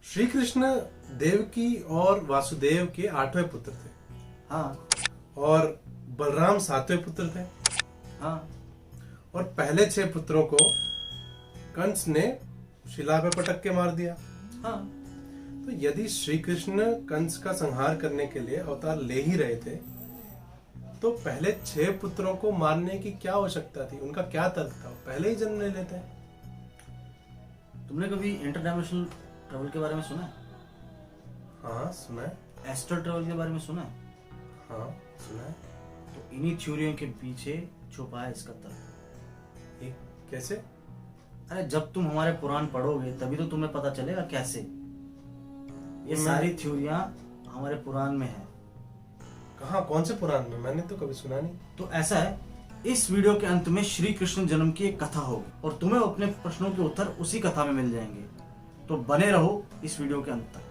श्री कृष्ण देवकी और वासुदेव के 8वें पुत्र थे। हाँ और बलराम 7वें पुत्र थे। हाँ और पहले 6 पुत्रों को कंस ने शिला पे पटक के मार दिया। हाँ। तो यदि श्री कृष्ण कंस का संहार करने के लिए अवतार ले ही रहे थे तो पहले 6 पुत्रों को मारने की क्या आवश्यकता थी? उनका क्या तर्क था? पहले ही जन्म ले लेते। तुमने कभी इंटरडायमेंशनल ट्रेवल के बारे में सुना है? हाँ सुना है। एस्ट्रल ट्रेवल के बारे में सुना है? हाँ सुना है। तो इन्हीं थ्योरियों के पीछे छुपा है इसका तर्क। ये कैसे? अरे जब तुम हमारे पुराण पढ़ोगे तभी तो तुम्हें पता चलेगा कैसे। ये सारी थ्योरियां हमारे पुराण में है। कहाँ? कौन से पुराण में? मैंने तो कभी सुना नहीं। तो ऐसा है, इस वीडियो के अंत में श्री कृष्ण जन्म की एक कथा होगी और तुम्हें अपने प्रश्नों के उत्तर उसी कथा में मिल जाएंगे। तो बने रहो इस वीडियो के अंत तक।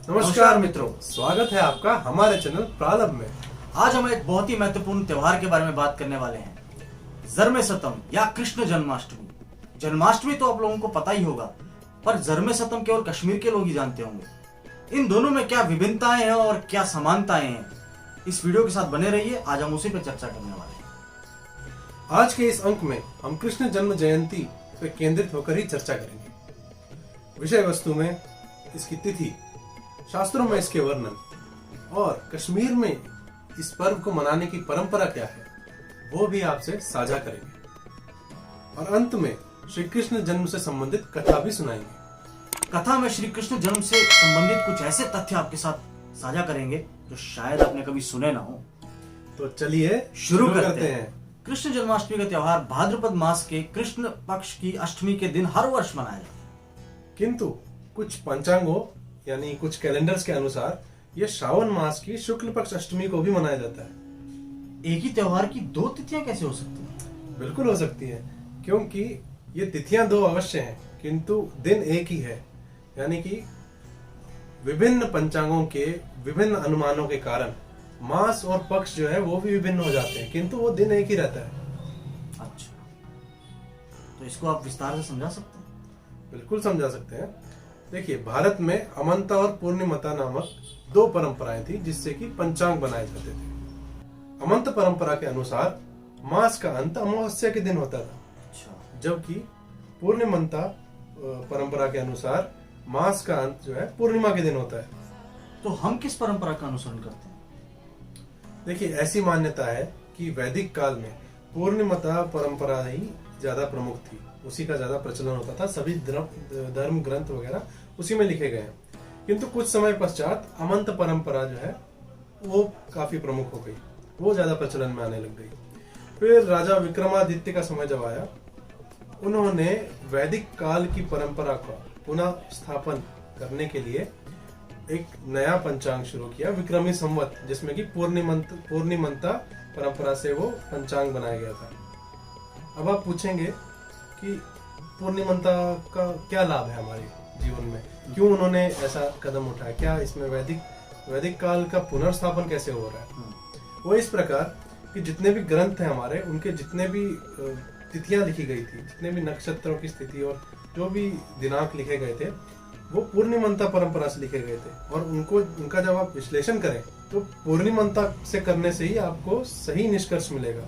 नमस्कार मित्रों, स्वागत है आपका हमारे चैनल प्रारंभ में। आज हम एक बहुत ही महत्वपूर्ण त्योहार के बारे में बात करने वाले हैं, जन्मेसतम या कृष्ण जन्माष्टमी। जन्माष्टमी तो आप लोगों को पता ही होगा, पर जन्मेसतम केवल कश्मीर के लोग ही जानते होंगे। इन दोनों में क्या विभिन्नताएं हैं और क्या समानताएं हैं, इस वीडियो के साथ बने रहिए। आज हम उसी पर चर्चा करने वाले हैं। आज के इस अंक में हम कृष्ण जन्म जयंती पर केंद्रित होकर ही चर्चा करेंगे। विषय वस्तु में इसकी तिथि, शास्त्रों में इसके वर्णन और कश्मीर में इस पर्व को मनाने की परंपरा क्या है वो भी आपसे साझा करेंगे। और अंत में श्री कृष्ण जन्म से संबंधित कथा भी सुनाएंगे। कथा में श्री कृष्ण जन्म से संबंधित कुछ ऐसे तथ्य आपके साथ साझा करेंगे जो शायद आपने कभी सुने ना हो। तो चलिए शुरू करते हैं। कृष्ण जन्माष्टमी का त्योहार भाद्रपद मास के कृष्ण पक्ष की अष्टमी के दिन हर वर्ष मनाया जाता है। किंतु कुछ पंचांगों यानी कुछ कैलेंडर्स के अनुसार यह श्रावण मास की शुक्ल पक्ष अष्टमी को भी मनाया जाता है। एक ही त्योहार की 2 तिथियां कैसे हो सकती हैं? बिल्कुल हो सकती है, क्योंकि ये तिथियां 2 अवश्य हैं किंतु दिन एक ही है। यानी कि विभिन्न पंचांगों के विभिन्न अनुमानों के कारण मास और पक्ष जो है वो भी विभिन्न हो जाते हैं, किंतु वो दिन एक ही रहता है। अच्छा, तो इसको आप विस्तार से समझा सकते हैं? बिल्कुल समझा सकते हैं। देखिए, भारत में अमंता और पूर्णिमता नामक 2 परंपराएं थी जिससे कि पंचांग बनाए जाते थे। अमंत परंपरा के अनुसार मास का अंत अमावस्या के दिन होता था। अच्छा। जबकि पूर्णिमता परंपरा के अनुसार मास का अंत जो है पूर्णिमा के दिन होता है। तो हम किस परंपरा का अनुसरण करते हैं? देखिए, ऐसी मान्यता है कि वैदिक काल में पूर्णिमता परंपरा ही ज्यादा प्रमुख थी, उसी का ज्यादा प्रचलन होता था। सभी धर्म ग्रंथ वगैरह उसी में लिखे गए हैं। किंतु कुछ समय पश्चात अमंत परंपरा जो है वो काफी प्रमुख हो गई, वो ज्यादा प्रचलन में आने लग गई। फिर राजा विक्रमादित्य का समय जब आया, उन्होंने वैदिक काल की परंपरा का पुनः स्थापन करने के लिए एक नया पंचांग शुरू किया, विक्रमी संवत, जिसमें कि पूर्णिमंता परंपरा से वो पंचांग बनाया गया था। अब आप पूछेंगे कि पूर्णिमंता का क्या लाभ है हमारे जीवन में, क्यों उन्होंने ऐसा कदम उठाया, क्या इसमें वैदिक काल का पुनर्स्थापन कैसे हो रहा है? वो इस प्रकार कि जितने भी ग्रंथ हैं हमारे, उनके जितने भी तिथियां लिखी गई थी, जितने भी नक्षत्रों की स्थिति और जो भी दिनांक लिखे गए थे, वो पूर्णिमंता परंपरा से लिखे गए थे। और उनका जब आप विश्लेषण करें तो पूर्णिमंता से करने से ही आपको सही निष्कर्ष मिलेगा।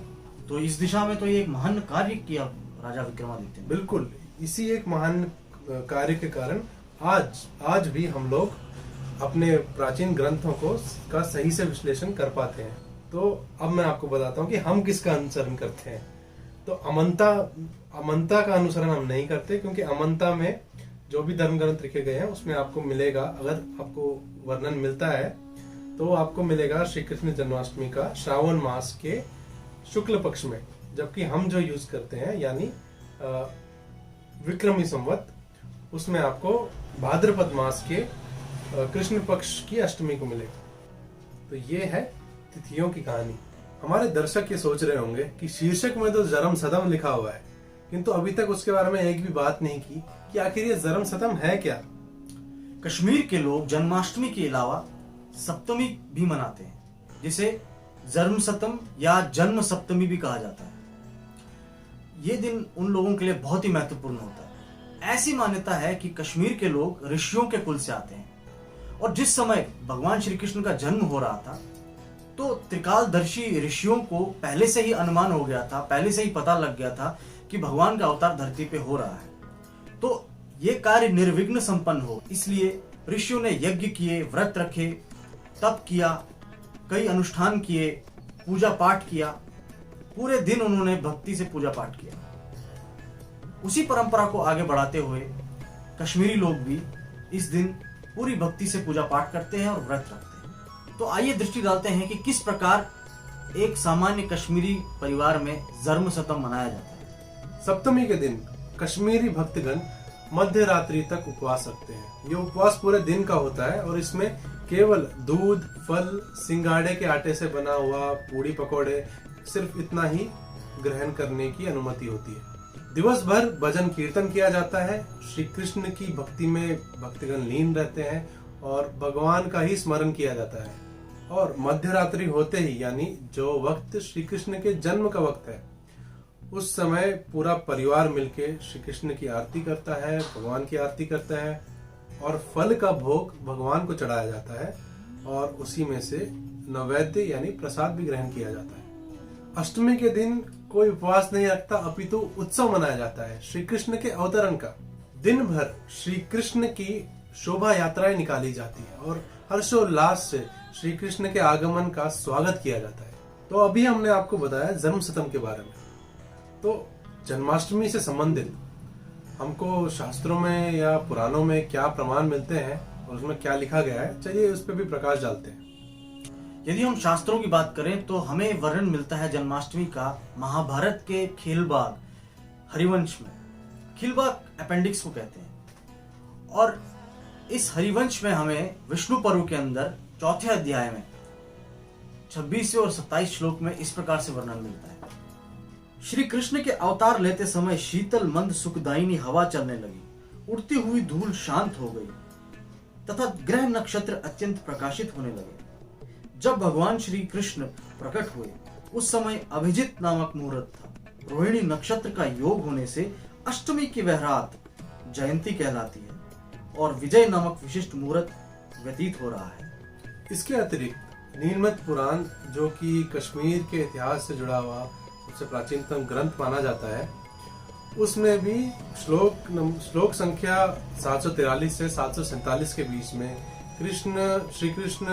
तो इस दिशा में तो ये एक महान कार्य किया राजा विक्रमादित्य ने। बिल्कुल, इसी एक महान कार्य के कारण आज भी हम लोग अपने प्राचीन ग्रंथों का सही से विश्लेषण कर पाते हैं। तो अब मैं आपको बताता हूँ कि हम किसका अनुसरण करते हैं। तो अमंता का अनुसरण हम नहीं करते, क्योंकि अमंता में जो भी धर्म ग्रंथ लिखे गए हैं उसमें आपको मिलेगा, अगर आपको वर्णन मिलता है तो आपको मिलेगा श्री कृष्ण जन्माष्टमी का श्रावण मास के शुक्ल पक्ष में। जबकि हम जो यूज करते हैं यानी विक्रमी संवत, उसमें आपको भाद्रपद मास के कृष्ण पक्ष की अष्टमी को मिलेगा। तो ये है तिथियों की कहानी। हमारे दर्शक ये सोच रहे होंगे कि शीर्षक में तो जरम सदम लिखा हुआ है, किंतु अभी तक उसके बारे में एक भी बात नहीं की कि आखिर ये जरम सदम है क्या। कश्मीर के लोग जन्माष्टमी के अलावा सप्तमी भी मनाते हैं, जिसे जन्म सप्तम या जन्म सप्तमी भी कहा जाता है। ये दिन उन लोगों के लिए बहुत ही महत्वपूर्ण होता है। ऐसी मान्यता है कि कश्मीर के लोग ऋषियों के कुल से आते हैं, और जिस समय भगवान श्री कृष्ण का जन्म हो रहा था तो त्रिकालदर्शी ऋषियों को पहले से ही अनुमान हो गया था, पहले से ही पता लग गया था कि भगवान का अवतार धरती पे हो रहा है। तो ये कार्य निर्विघ्न संपन्न हो, इसलिए ऋषियों ने यज्ञ किए, व्रत रखे, तप किया, कई अनुष्ठान किए, पूजा पाठ किया। पूरे दिन उन्होंने भक्ति से पूजा पाठ किया। उसी परंपरा को आगे बढ़ाते हुए कश्मीरी लोग भी इस दिन पूरी भक्ति से पूजा पाठ करते हैं और व्रत रखते हैं। तो आइए दृष्टि डालते हैं कि किस प्रकार एक सामान्य कश्मीरी परिवार में जन्म सतम मनाया जाता है। सप्तमी के दिन कश्मीरी भक्तगण मध्य रात्रि तक उपवास रखते हैं। ये उपवास पूरे दिन का होता है और इसमें केवल दूध, फल, सिंगाड़े के आटे से बना हुआ पूड़ी पकौड़े, सिर्फ इतना ही ग्रहण करने की अनुमति होती है। दिवस भर भजन कीर्तन किया जाता है। श्री कृष्ण की भक्ति में भक्तगण लीन रहते हैं और भगवान का ही स्मरण किया जाता है। और मध्य रात्रि होते ही, यानी जो वक्त श्री कृष्ण के जन्म का वक्त है, उस समय पूरा परिवार मिलके श्री कृष्ण की आरती करता है, भगवान की आरती करता है और फल का भोग भगवान को चढ़ाया जाता है और उसी में से नैवेद्य यानी प्रसाद भी ग्रहण किया जाता है। अष्टमी के दिन कोई उपवास नहीं रखता, अपितु उत्सव मनाया जाता है श्री कृष्ण के अवतरण का। दिन भर श्री कृष्ण की शोभा यात्राएं निकाली जाती है और हर्षोल्लास से श्री कृष्ण के आगमन का स्वागत किया जाता है। तो अभी हमने आपको बताया जन्म सतम के बारे में। तो जन्माष्टमी से संबंधित हमको शास्त्रों में या पुराणों में क्या प्रमाण मिलते हैं और उसमें क्या लिखा गया है, चलिए उस पर भी प्रकाश डालते हैं। यदि हम शास्त्रों की बात करें तो हमें वर्णन मिलता है जन्माष्टमी का महाभारत के खीलबाग हरिवंश में। खीलबाग अपेंडिक्स को कहते हैं और इस हरिवंश में हमें विष्णु पर्व के अंदर चौथे अध्याय में 26वें और 27 श्लोक में इस प्रकार से वर्णन मिलता है। श्री कृष्ण के अवतार लेते समय शीतल मंद सुखदायिनी हवा चलने लगी, उड़ती हुई धूल शांत हो गई तथा ग्रह नक्षत्र अत्यंत प्रकाशित होने लगे। जब भगवान श्री कृष्ण प्रकट हुए उस समय अभिजित नामक मुहूर्त था। रोहिणी नक्षत्र का योग होने से अष्टमी की वह रात जयंती कहलाती है और विजय नामक विशिष्ट मुहूर्त व्यतीत हो रहा है। इसके अतिरिक्त नीलमत पुराण, जो कि कश्मीर के इतिहास से जुड़ा हुआ सबसे प्राचीनतम ग्रंथ माना जाता है, उसमें भी श्लोक संख्या 743 से 747 के बीच में श्री कृष्ण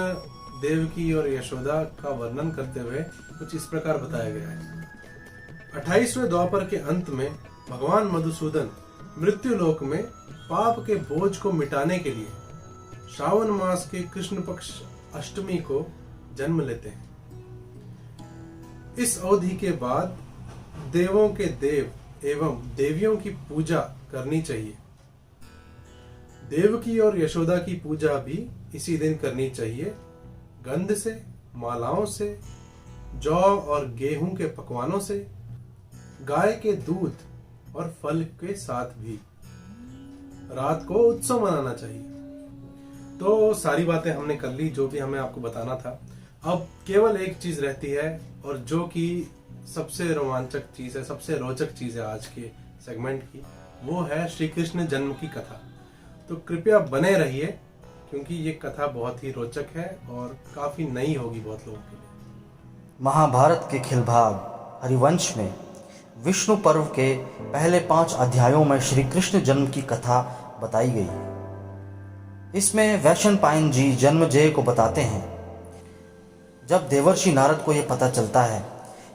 देवकी और यशोदा का वर्णन करते हुए कुछ इस प्रकार बताया गया है। 28वें द्वापर के अंत में भगवान मधुसूदन मृत्यु लोक में पाप के बोझ को मिटाने के लिए श्रावण मास के कृष्ण पक्ष अष्टमी को जन्म लेते हैं। इस अवधि के बाद देवों के देव एवं देवियों की पूजा करनी चाहिए। देवकी और यशोदा की पूजा भी इसी दिन करनी चाहिए। गंध से, मालाओं से, जौ और गेहूं के पकवानों से, गाय के दूध और फल के साथ भी रात को उत्सव मनाना चाहिए। तो सारी बातें हमने कर ली जो भी हमें आपको बताना था। अब केवल एक चीज रहती है और जो कि सबसे रोमांचक चीज है, सबसे रोचक चीज है आज के सेगमेंट की, वो है श्री कृष्ण जन्म की कथा। तो कृपया बने रहिए क्योंकि ये कथा बहुत ही रोचक है और काफी नई होगी बहुत लोगों के लिए। महाभारत के खिलभाग हरिवंश में विष्णु पर्व के पहले 5 अध्यायों में श्री कृष्ण जन्म की कथा बताई गई। इसमें वैशंपायन जी जन्मजय को बताते हैं। जब देवर्षि नारद को यह पता चलता है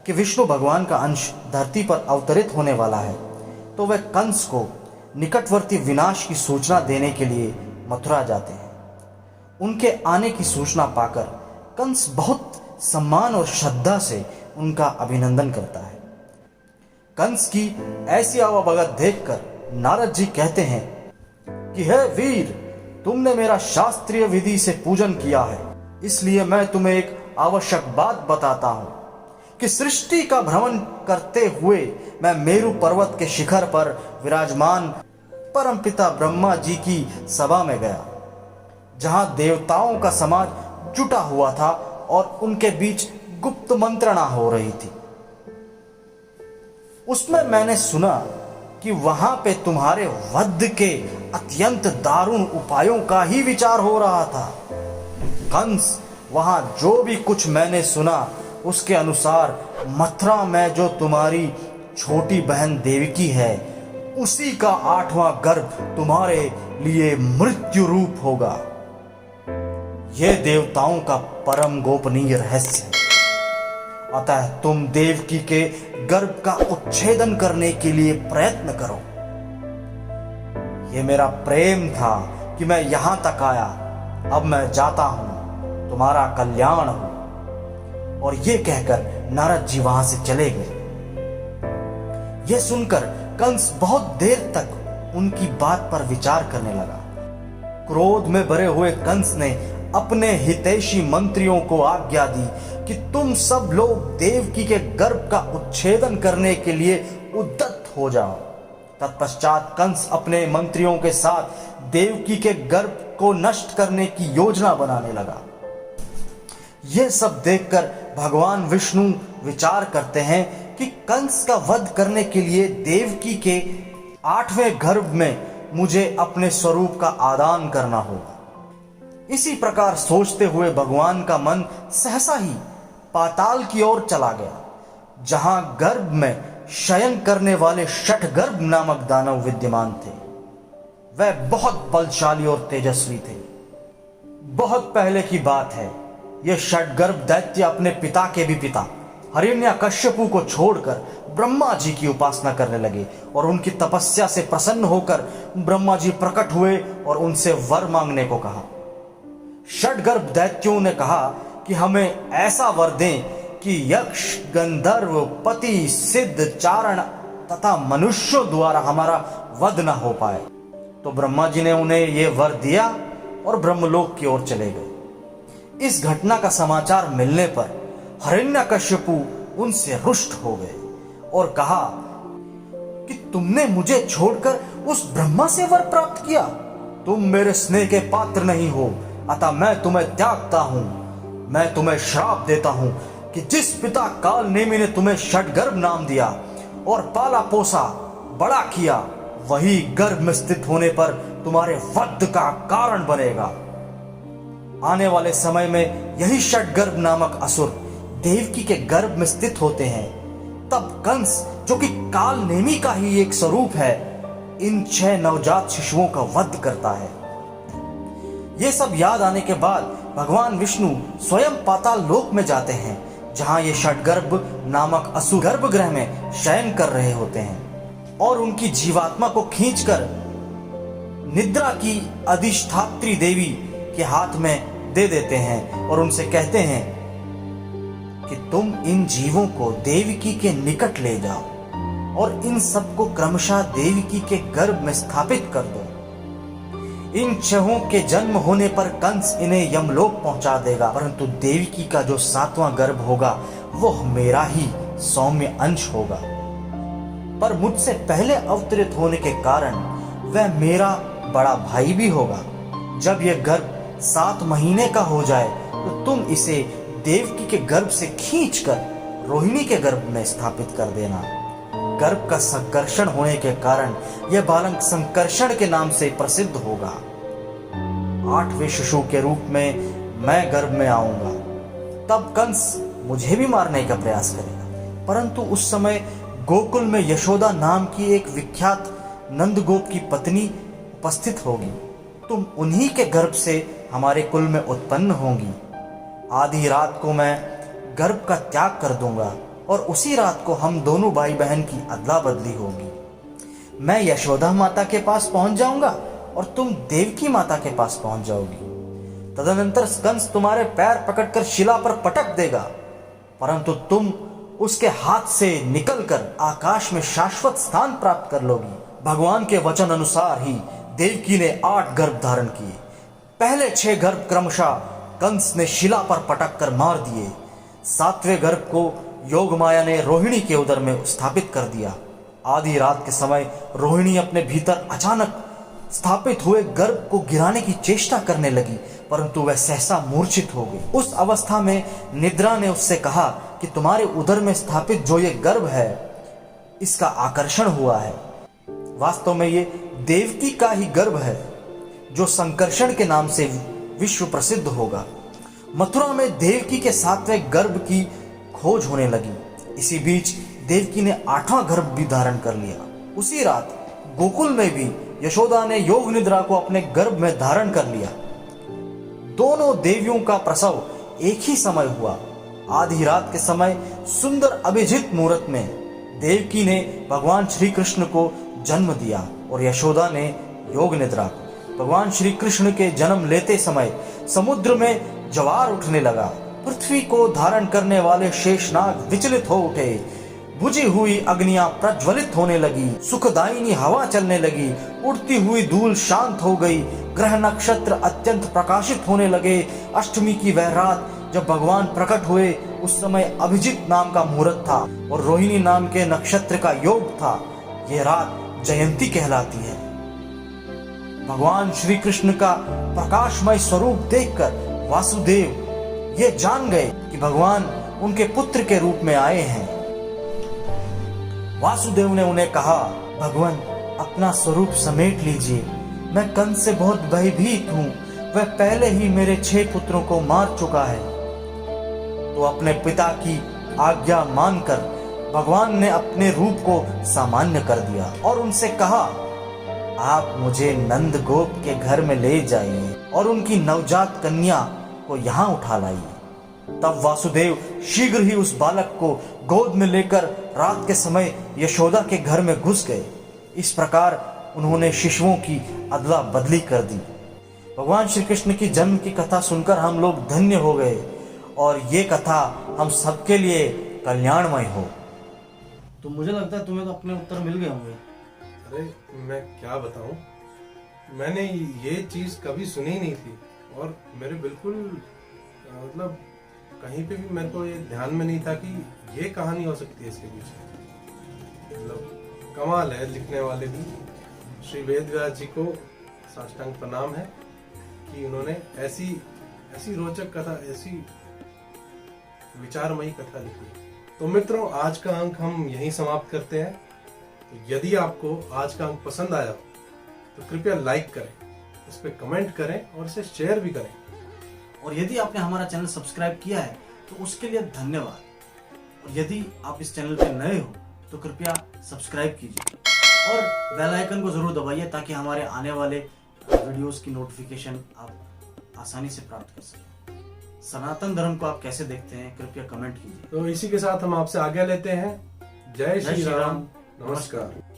कि विष्णु भगवान का अंश धरती पर अवतरित होने वाला है तो वे कंस को निकटवर्ती विनाश की सूचना देने के लिए मथुरा जाते हैं। उनके आने की सूचना पाकर कंस बहुत सम्मान और श्रद्धा से उनका अभिनंदन करता है। कंस की ऐसी आवाभगत देखकर नारद जी कहते हैं कि हे वीर, तुमने मेरा शास्त्रीय विधि से पूजन किया है, इसलिए मैं तुम्हें एक आवश्यक बात बताता हूं कि सृष्टि का भ्रमण करते हुए मैं मेरु पर्वत के शिखर पर विराजमान परमपिता ब्रह्मा जी की सभा में गया, जहां देवताओं का समाज जुटा हुआ था और उनके बीच गुप्त मंत्रणा हो रही थी। उसमें मैंने सुना कि वहां पे तुम्हारे वध के अत्यंत दारुण उपायों का ही विचार हो रहा था। कंस, वहां जो भी कुछ मैंने सुना उसके अनुसार मथुरा में जो तुम्हारी छोटी बहन देवकी है, उसी का 8वां गर्भ तुम्हारे लिए मृत्यु रूप होगा। यह देवताओं का परम गोपनीय रहस्य है। अतः तुम देवकी के गर्भ का उच्छेदन करने के लिए प्रयत्न करो। यह मेरा प्रेम था कि मैं यहां तक आया। अब मैं जाता हूं, तुम्हारा कल्याण हो। और यह कहकर नारद जी वहां से चले गए। यह सुनकर कंस बहुत देर तक उनकी बात पर विचार करने लगा। क्रोध में भरे हुए कंस ने अपने हितैषी मंत्रियों को आज्ञा दी कि तुम सब लोग देवकी के गर्भ का उच्छेदन करने के लिए उद्यत हो जाओ। तत्पश्चात कंस अपने मंत्रियों के साथ देवकी के गर्भ को नष्ट करने की योजना बनाने लगा। यह सब देखकर भगवान विष्णु विचार करते हैं कि कंस का वध करने के लिए देवकी के 8वें गर्भ में मुझे अपने स्वरूप का आदान करना होगा। इसी प्रकार सोचते हुए भगवान का मन सहसा ही पाताल की ओर चला गया, जहां गर्भ में शयन करने वाले शठगर्भ नामक दानव विद्यमान थे। वह बहुत बलशाली और तेजस्वी थे। बहुत पहले की बात है, यह शठगर्भ दैत्य अपने पिता के भी पिता हिरण्यकश्यपु को छोड़कर ब्रह्मा जी की उपासना करने लगे और उनकी तपस्या से प्रसन्न होकर ब्रह्मा जी प्रकट हुए और उनसे वर मांगने को कहा। षडगर्भ दैत्यों ने कहा कि हमें ऐसा वर दें कि यक्ष, गंधर्व, पति, सिद्ध, चारण तथा मनुष्यों द्वारा हमारा वध न हो पाए। तो ब्रह्मा जी ने उन्हें यह वर दिया और ब्रह्मलोक की ओर चले गए। इस घटना का समाचार मिलने पर हिरण्यकश्यपु उनसे रुष्ट हो गए और कहा कि तुमने मुझे छोड़कर उस ब्रह्मा से वर प्राप्त किया। तुम मेरे स्नेह के पात्र नहीं हो, अतः मैं तुम्हें त्यागता हूं। मैं तुम्हें श्राप देता हूं कि जिस पिता काल नेमि ने तुम्हें षडगर्भ नाम दिया और पाला पोसा बड़ा किया, वही गर्भ में स्थित होने पर तुम्हारे वध का कारण बनेगा। आने वाले समय में यही षडगर्भ नामक असुर देवकी के गर्भ में स्थित होते हैं। तब कंस, जो कि काल नेमि का ही एक स्वरूप है, इन 6 नवजात शिशुओं का वध करता है। ये सब याद आने के बाद भगवान विष्णु स्वयं पाताल लोक में जाते हैं, जहां ये षडगर्भ नामक असुर गर्भगृह में शयन कर रहे होते हैं और उनकी जीवात्मा को खींचकर निद्रा की अधिष्ठात्री देवी के हाथ में दे देते हैं और उनसे कहते हैं कि तुम इन जीवों को देवकी के निकट ले जाओ और इन सबको क्रमशः देवकी के गर्भ में स्थापित कर दो। इन 6 के जन्म होने पर कंस इन्हें यमलोक पहुंचा देगा, परंतु देवकी का जो 7वां गर्भ होगा वह मेरा ही सौम्य अंश होगा। पर मुझसे पहले अवतरित होने के कारण वह मेरा बड़ा भाई भी होगा। जब यह गर्भ 7 महीने का हो जाए तो तुम इसे देवकी के गर्भ से खींचकर रोहिणी के गर्भ में स्थापित कर देना। गर्भ का संकर्षण होने के कारण यह बालक संकर्षण के नाम से प्रसिद्ध होगा। 8वें शिशु के रूप में मैं गर्भ में आऊंगा। तब कंस मुझे भी मारने का प्रयास करेगा, परंतु उस समय गोकुल में यशोदा नाम की एक विख्यात नंदगोप की पत्नी उपस्थित होगी। तुम उन्हीं के गर्भ से हमारे कुल में उत्पन्न होंगी। आधी रात को मैं गर्भ का त्याग कर दूंगा और उसी रात को हम दोनों भाई बहन की अदला बदली होगी। मैं यशोदा माता के पास पहुंच जाऊंगा और तुम देवकी माता के पास पहुंच जाओगी। तदनंतर कंस तुम्हारे पैर पकड़कर शिला पर पटक देगा, परंतु तुम उसके हाथ से निकलकर आकाश में शाश्वत स्थान प्राप्त कर लोगी। भगवान के वचन अनुसार ही देवकी ने 8 गर्भ धारण किए। पहले 6 गर्भ क्रमशः कंस ने शिला पर पटक कर मार दिए। 7वें गर्भ को योगमाया ने रोहिणी के उदर में स्थापित कर दिया। आधी रात के समय रोहिणी अपने भीतर अचानक स्थापित हुए गर्भ को गिराने की चेष्टा करने लगी, परंतु वह सहसा मूर्छित हो गई। उस अवस्था में निद्रा ने उससे कहा कि तुम्हारे उदर में स्थापित जो ये गर्भ है, इसका आकर्षण हुआ है। वास्तव में ये देवकी का ही गर्भ है, जो संकर्षण के नाम से विश्व प्रसिद्ध होगा। मथुरा में देवकी के 7वें गर्भ की खोज होने लगी। इसी बीच देवकी ने 8वां गर्भ भी धारण कर लिया। उसी रात गोकुल में भी यशोदा ने योग निद्रा को अपने गर्भ में धारण कर लिया। दोनों देवियों का प्रसव एक ही समय हुआ। आधी रात के समय सुंदर अभिजित मुहूर्त में देवकी ने भगवान श्री कृष्ण को जन्म दिया और यशोदा ने योग निद्रा को। भगवान श्री कृष्ण के जन्म लेते समय समुद्र में ज्वार उठने लगा। पृथ्वी को धारण करने वाले शेषनाग विचलित हो उठे। बुझी हुई अग्नियां प्रज्वलित होने लगी, सुखदायिनी हवा चलने लगी, उड़ती हुई धूल शांत हो गई, ग्रह नक्षत्र अत्यंत प्रकाशित होने लगे। अष्टमी की वह रात जब भगवान प्रकट हुए, उस समय अभिजित नाम का मुहूर्त था और रोहिणी नाम के नक्षत्र का योग था। यह रात जयंती कहलाती है। भगवान श्री कृष्ण का प्रकाशमय स्वरूप देखकर वासुदेव ये जान गए कि भगवान उनके पुत्र के रूप में आए हैं। वासुदेव ने उन्हें कहा, भगवान अपना स्वरूप समेट लीजिए, मैं कंस से बहुत भयभीत हूँ। वह पहले ही मेरे 6 पुत्रों को मार चुका है। तो अपने पिता की आज्ञा मानकर भगवान ने अपने रूप को सामान्य कर दिया और उनसे कहा, आप मुझे नंद गोप के घर में ले जाइए और उनकी नवजात कन्या को यहाँ उठा लाइए। तब वासुदेव शीघ्र ही उस बालक को गोद में लेकर रात के समय यशोदा के घर में घुस गए। इस प्रकार उन्होंने शिशुओं की अदला बदली कर दी। भगवान श्री कृष्ण की जन्म की कथा सुनकर हम लोग धन्य हो गए और ये कथा हम सबके लिए कल्याणमय हो। तो मुझे लगता है तुम्हें तो अपने उत्तर मिल गए होंगे। अरे मैं क्या बताऊं, मैंने ये चीज कभी सुनी नहीं थी और मेरे बिल्कुल मतलब कहीं पे भी मेरे को ये ध्यान में नहीं था कि ये कहानी हो सकती है इसके पीछे। मतलब कमाल है लिखने वाले भी। श्री वेदव्यास जी को साष्टांग प्रणाम है कि उन्होंने ऐसी रोचक कथा, ऐसी विचारमयी कथा लिखी। तो मित्रों, आज का अंक हम यहीं समाप्त करते हैं। तो यदि आपको आज का अंक पसंद आया तो कृपया लाइक करें, इस पे कमेंट करें और इसे शेयर भी करें। और यदि आपने हमारा चैनल सब्सक्राइब किया है तो उसके लिए धन्यवाद। और यदि आप इस चैनल पे नए हो तो कृपया सब्सक्राइब कीजिए और बेल आइकन को जरूर दबाइए ताकि हमारे आने वाले वीडियोस की नोटिफिकेशन आप आसानी से प्राप्त कर सकें। सनातन धर्म को आप कैसे देखते हैं, कृपया कमेंट कीजिए। तो इसी के साथ हम आपसे आज्ञा लेते हैं। जय श्री राम, नमस्कार।